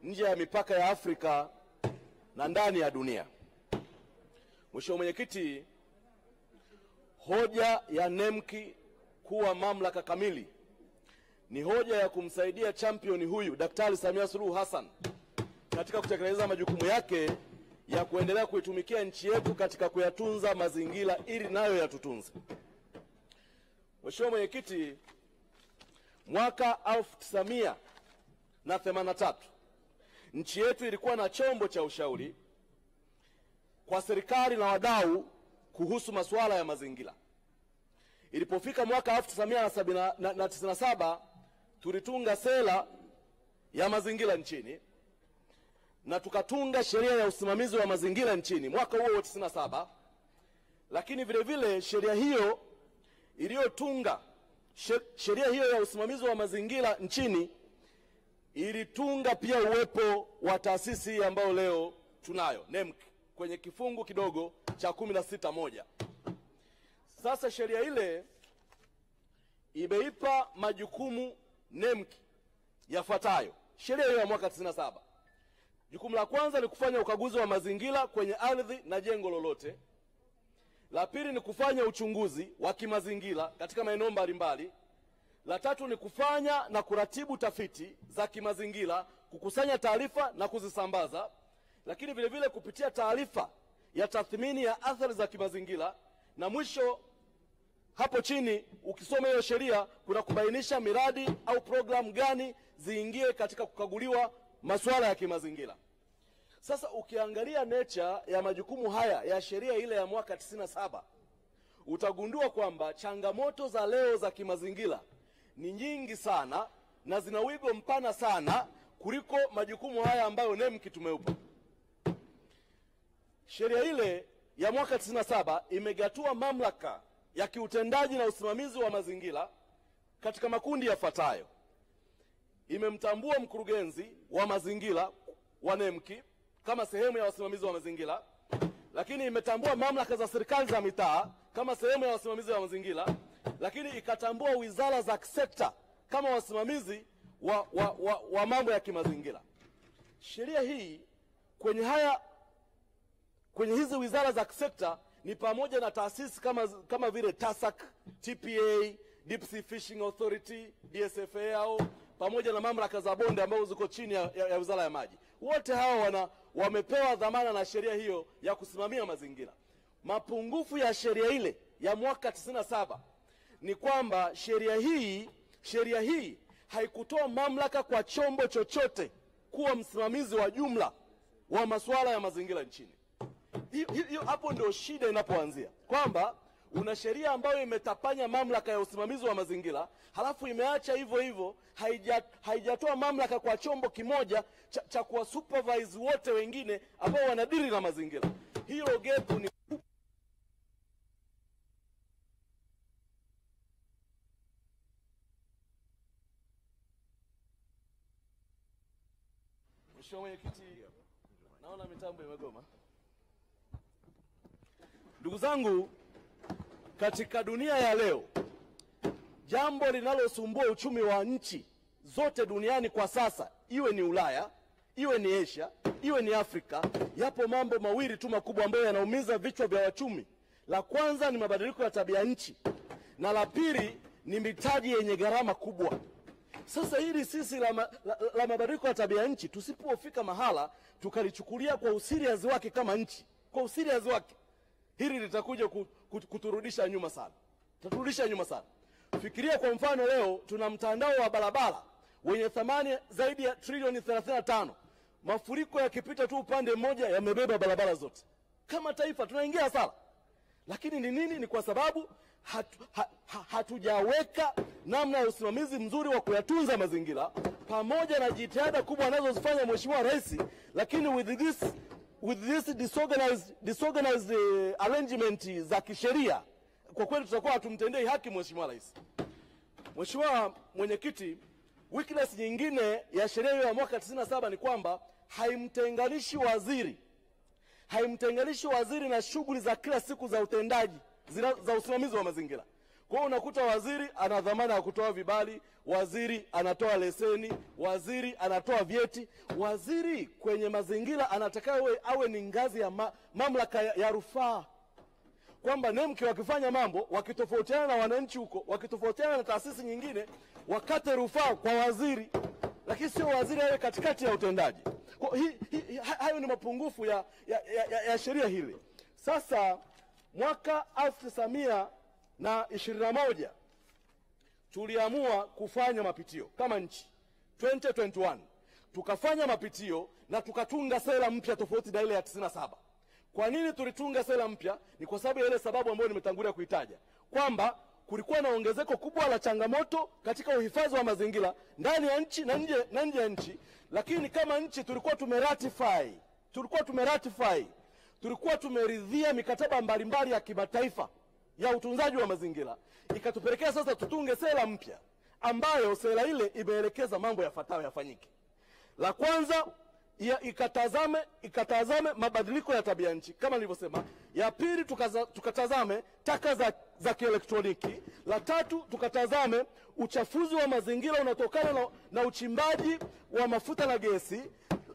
nje ya mipaka ya Afrika na ndani ya dunia. Mheshimiwa Mwenyekiti, hoja ya NEMC kuwa mamlaka kamili ni hoja ya kumsaidia champion huyu Daktari Samia Suluhu Hassan katika kutekeleza majukumu yake ya kuendelea kuitumikia nchi yetu katika kuyatunza mazingira ili nayo yatutunze. Mheshimiwa Mwenyekiti, mwaka 1983 nchi yetu ilikuwa na chombo cha ushauri kwa serikali na wadau kuhusu masuala ya mazingira. Ilipofika mwaka 1997 tulitunga sera ya mazingira nchini na tukatunga sheria ya usimamizi wa mazingira nchini mwaka huo 97. Lakini vile vile sheria hiyo iliyotunga sheria hiyo ya usimamizi wa mazingira nchini ilitunga pia uwepo wa taasisi ambayo leo tunayo NEMC kwenye kifungu kidogo cha 16(1). Sasa sheria ile imeipa majukumu NEMC yafuatayo. Sheria hiyo ya mwaka 97. Jukumu la kwanza ni kufanya ukaguzi wa mazingira kwenye ardhi na jengo lolote. La pili ni kufanya uchunguzi wa kimazingira katika maeneo mbalimbali. La tatu ni kufanya na kuratibu tafiti za kimazingira, kukusanya taarifa na kuzisambaza. Lakini vile vile kupitia taarifa ya tathmini ya athari za kimazingira. Na mwisho hapo chini ukisoma hiyo sheria kuna kubainisha miradi au programu gani ziingie katika kukaguliwa masuala ya kimazingira. Sasa ukiangalia nature ya majukumu haya ya sheria ile ya mwaka 97 utagundua kwamba changamoto za leo za kimazingira ni nyingi sana na zina wigo mpana sana kuliko majukumu haya ambayo NEMC tumeupa. Sheria ile ya mwaka 97 imegatua mamlaka ya kiutendaji na usimamizi wa mazingira katika makundi yafuatayo. Imemtambua mkurugenzi wa mazingira wa NEMC kama sehemu ya wasimamizi wa mazingira, lakini imetambua mamlaka za serikali za mitaa kama sehemu ya wasimamizi wa mazingira, lakini ikatambua wizara za kisekta kama wasimamizi wa mambo ya kimazingira. Sheria hii kwenye hizi wizara za kisekta ni pamoja na taasisi kama vile TASAC, TPA, Deep Sea Fishing Authority, DSFA pamoja na mamlaka za bonde ambazo ziko chini ya wizara ya maji. Wote hawa wamepewa dhamana na sheria hiyo ya kusimamia mazingira. Mapungufu ya sheria ile ya mwaka 97 ni kwamba sheria hii haikutoa mamlaka kwa chombo chochote kuwa msimamizi wa jumla wa masuala ya mazingira nchini. Hiyo hapo ndio shida inapoanzia, kwamba una sheria ambayo imetapanya mamlaka ya usimamizi wa mazingira, halafu imeacha hivyo hivyo, haijatoa mamlaka kwa chombo kimoja cha kuwa supervise wote wengine ambao wanadili na mazingira. Hilo gap ni Mheshimiwa Mwenyekiti, naona mitambo imegoma. Ndugu zangu, katika dunia ya leo, jambo linalosumbua uchumi wa nchi zote duniani kwa sasa, iwe ni Ulaya, iwe ni Asia, iwe ni Afrika, yapo mambo mawili tu makubwa ambayo yanaumiza vichwa vya wachumi. La kwanza ni mabadiliko ya tabia nchi, na la pili ni mitaji yenye gharama kubwa. Sasa hili sisi la mabadiliko ya tabia nchi, tusipofika mahala tukalichukulia kwa userious wake kama nchi, kwa userious wake, hili litakuja kuturudisha nyuma sana. Tuturudisha nyuma sana. Fikiria kwa mfano leo tuna mtandao wa barabara wenye thamani zaidi ya trilioni 35. Mafuriko yakipita tu upande mmoja yamebeba barabara zote. Kama taifa tunaingia hasara. Lakini ni nini? Ni kwa sababu hatujaweka namna ya usimamizi mzuri wa kuyatunza mazingira, pamoja na jitihada kubwa anazozifanya Mheshimiwa Rais, lakini with this disorganized arrangement za kisheria, kwa kweli tutakuwa hatumtendei haki Mheshimiwa Rais. Mheshimiwa Mwenyekiti, weakness nyingine ya sheria hiyo ya mwaka 97 ni kwamba haimtenganishi waziri na shughuli za kila siku za utendaji za usimamizi wa mazingira. Kwa hiyo unakuta waziri ana dhamana ya kutoa vibali, waziri anatoa leseni, waziri anatoa vyeti. Waziri kwenye mazingira anatakiwa awe ni ngazi ya mamlaka ya rufaa, kwamba NEMC wakifanya mambo, wakitofautiana na wananchi huko, wakitofautiana na taasisi nyingine, wakate rufaa kwa waziri, lakini sio waziri awe katikati ya utendaji. Kwa hayo ni mapungufu ya sheria hili. Sasa mwaka 1921 tuliamua kufanya mapitio kama nchi 2021, tukafanya mapitio na tukatunga sera mpya tofauti na ile ya 97. Kwa nini tulitunga sera mpya? Ni kwa sababu ya ile sababu ambayo nimetangulia kuitaja, kwamba kulikuwa na ongezeko kubwa la changamoto katika uhifadhi wa mazingira ndani ya nchi na nje ya nchi. Lakini kama nchi tulikuwa tumeridhia mikataba mbalimbali ya kimataifa ya utunzaji wa mazingira, ikatupelekea sasa tutunge sera mpya ambayo sera ile imeelekeza mambo yafuatayo yafanyike. La kwanza, ikatazame mabadiliko ya tabia nchi kama nilivyosema. Ya pili, tukatazame taka za kielektroniki. La tatu, tukatazame uchafuzi wa mazingira unatokana na uchimbaji wa mafuta na gesi.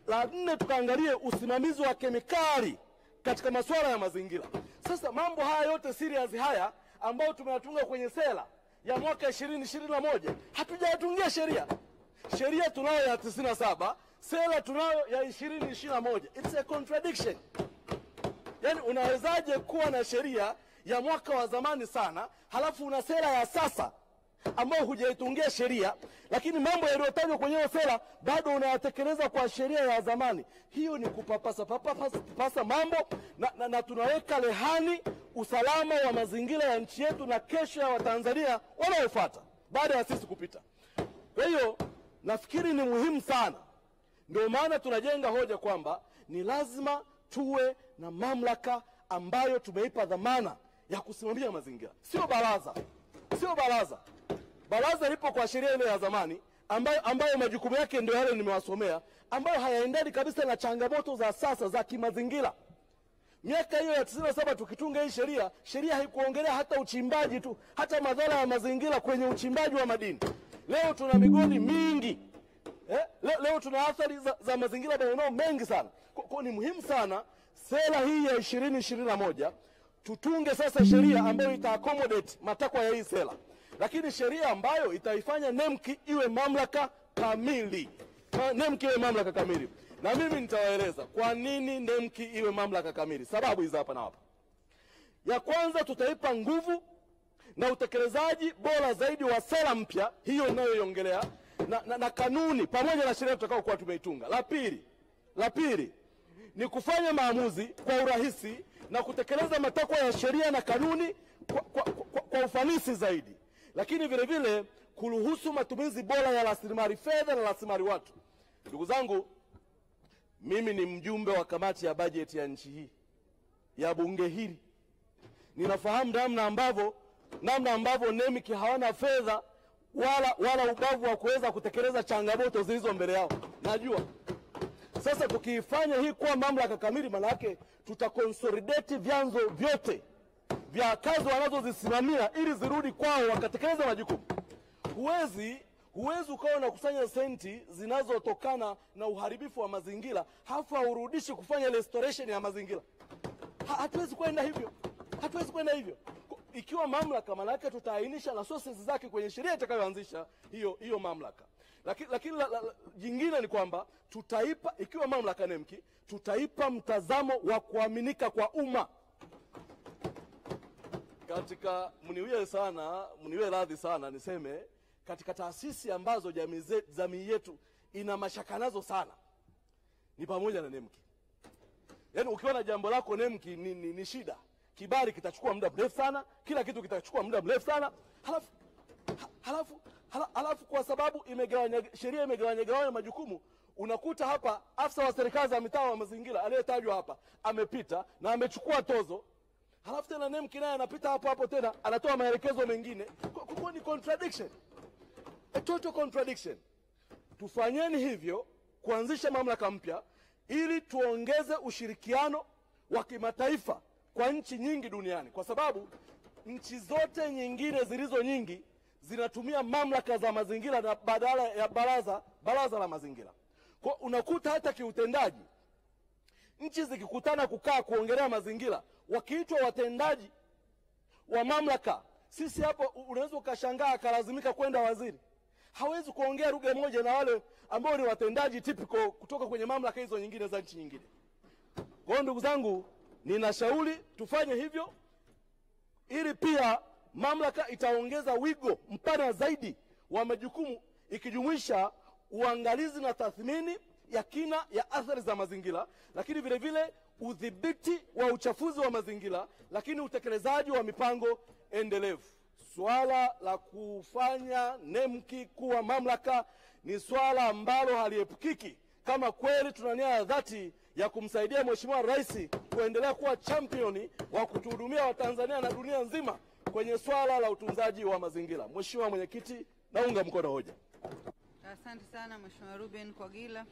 La nne, tukaangalie usimamizi wa kemikali katika masuala ya mazingira. Sasa mambo haya yote serious haya ambayo tumeyatunga kwenye sera ya mwaka 2021, hatujayatungia sheria. Sheria tunayo ya 97, sera tunayo ya 2021. It's a contradiction. Yaani unawezaje kuwa na sheria ya mwaka wa zamani sana, halafu una sera ya sasa ambayo hujaitungia sheria, lakini mambo yaliyotajwa kwenye hiyo sera bado unayatekeleza kwa sheria ya zamani? Hiyo ni kupapasa mambo na tunaweka rehani usalama wa mazingira ya nchi yetu na kesho ya Watanzania wanaofuata baada ya sisi kupita. Kwa hiyo nafikiri ni muhimu sana, ndio maana tunajenga hoja kwamba ni lazima tuwe na mamlaka ambayo tumeipa dhamana ya kusimamia mazingira. Sio baraza. Baraza lipo kwa sheria ile ya zamani ambayo majukumu yake ndio yale nimewasomea, ambayo hayaendani kabisa na changamoto za sasa za kimazingira. Miaka hiyo ya 97 tukitunga hii sheria haikuongelea hata uchimbaji tu, hata madhara ya mazingira kwenye uchimbaji wa madini. Leo tuna migodi mingi. Leo tuna athari za mazingira maeneo mengi sana. Kwa ni muhimu sana sera hii ya 2021 tutunge sasa sheria ambayo ita-accommodate matakwa ya hii sera, lakini sheria ambayo itaifanya NEMC iwe mamlaka kamili. Na mimi nitawaeleza kwa nini NEMC iwe mamlaka kamili. Sababu hizi hapa na hapa. Ya kwanza, tutaipa nguvu na utekelezaji bora zaidi wa sera mpya hiyo inayoiongelea na kanuni pamoja na sheria tutakao kuwa tumeitunga. La pili ni kufanya maamuzi kwa urahisi na kutekeleza matakwa ya sheria na kanuni kwa ufanisi zaidi, lakini vile vile kuruhusu matumizi bora ya rasilimali fedha na rasilimali watu. Ndugu zangu, mimi ni mjumbe wa kamati ya bajeti ya nchi hii, ya bunge hili. Ninafahamu namna ambavyo NEMC hawana fedha wala ubavu wa kuweza kutekeleza changamoto zilizo mbele yao. Najua. Sasa tukiifanya hii kuwa mamlaka kamili, maana yake tutaconsolidate vyanzo vyote vya kazi wanazozisimamia ili zirudi kwao wakatekeleza majukumu. Huwezi ukawa unakusanya senti zinazotokana na uharibifu wa mazingira halafu haurudishi kufanya restoration ya mazingira. Hatuwezi kwenda hivyo. Ikiwa mamlaka, maana yake tutaainisha resources zake kwenye sheria itakayoanzisha hiyo mamlaka. Lakini jingine ni kwamba ikiwa mamlaka NEMC, tutaipa mtazamo wa kuaminika kwa umma. Katika mniwie radhi sana niseme, katika taasisi ambazo jamii yetu ina mashaka nazo sana ni pamoja na NEMC. Yaani ukiona jambo lako NEMC ni shida. Kibali kitachukua muda mrefu sana, kila kitu kitachukua muda mrefu sana. Halafu kwa sababu sheria imegawanya majukumu, unakuta hapa afisa wa serikali za mitaa wa mazingira aliyetajwa hapa amepita na amechukua tozo. Halafu tena NEMC naye anapita hapo tena anatoa maelekezo mengine. Kwa ni contradiction. A total contradiction. Tufanyeni hivyo kuanzisha mamlaka mpya ili tuongeze ushirikiano wa kimataifa kwa nchi nyingi duniani, kwa sababu nchi zote nyingine zilizo nyingi zinatumia mamlaka za mazingira na badala ya baraza la mazingira. Kwa unakuta hata kiutendaji nchi zikikutana kukaa kuongelea mazingira, wakiitwa watendaji wa mamlaka, sisi hapo unaweza ukashangaa akalazimika kwenda waziri. Hawezi kuongea lugha moja na wale ambao ni watendaji typical kutoka kwenye mamlaka hizo nyingine za nchi nyingine. Kwa hiyo ndugu zangu, ninashauri tufanye hivyo, ili pia mamlaka itaongeza wigo mpana zaidi wa majukumu, ikijumuisha uangalizi na tathmini ya kina ya athari za mazingira, lakini vile vile udhibiti wa uchafuzi wa mazingira, lakini utekelezaji wa mipango endelevu. Swala la kufanya NEMKI kuwa mamlaka ni swala ambalo haliepukiki kama kweli tuna nia ya dhati ya kumsaidia Mheshimiwa Rais kuendelea kuwa championi wa kutuhudumia Watanzania na dunia nzima kwenye swala la utunzaji wa mazingira. Mheshimiwa Mwenyekiti, naunga mkono hoja. Asante sana Mheshimiwa Ruben Kwagila.